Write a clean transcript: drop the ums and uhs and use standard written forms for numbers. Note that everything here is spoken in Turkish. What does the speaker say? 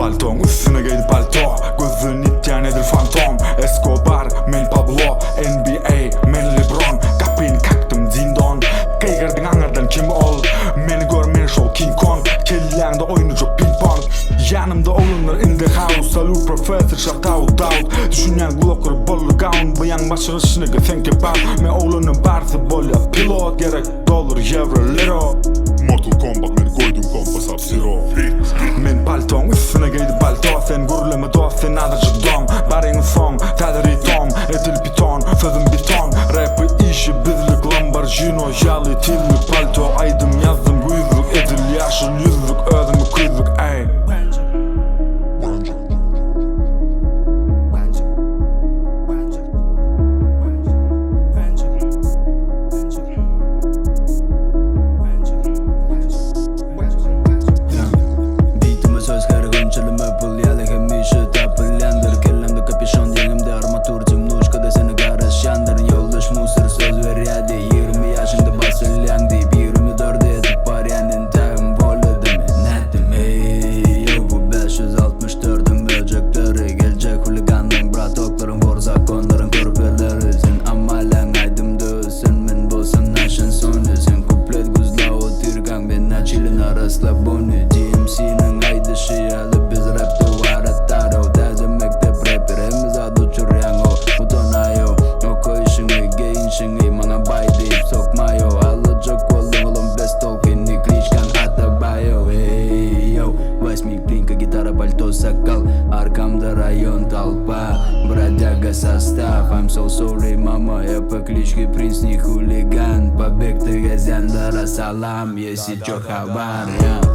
palton üstüne giydi palto. Gözün ityan edir fantom. Escobar, men Pablo, NBA, men LeBron. Kapıyını kaktım zindon. Kaygirdin angardan kim ol. Meni görmen show King Kong. Kellangda oyuncu ping pong. Yanımda olunlar in the house. Salute professor shout out out. Düşünen kulakları bollu gown. Bu yan başını sınıgı think about. Men oğlunun barsı bolya pilot. Gerek dollar euro liro. Mortal Kombat men koydum kompa Sub-Zero. Men palton üstüne giydi palto. Sen guruleme dost sen adacık don. Barın son tadri tom. Edil piton sözüm beton. Rapı işi bizlik Lamborghini. Yalı tillik palto. Aydım yazdım yüzlük. Edil yaşıl yüzlük. Özümü kızlık ey. DMC'nin aydışı yalı biz rapte var ataro. Derdi mektep rapperimiz adı çürüyen o Utonayo o koyuşunu geyinşini Mana bay deyip sokmayo. Alacak oldum oğlum best talk inni klişkan atabayo. Hey yo Восьми пинка гитара пальто sakal. Arkamda rayon толпа. Бродяга состав. I'm so sorry mama. Я по кличке принц не хулиган. Побег ты газяндара салам. Если чё хабар.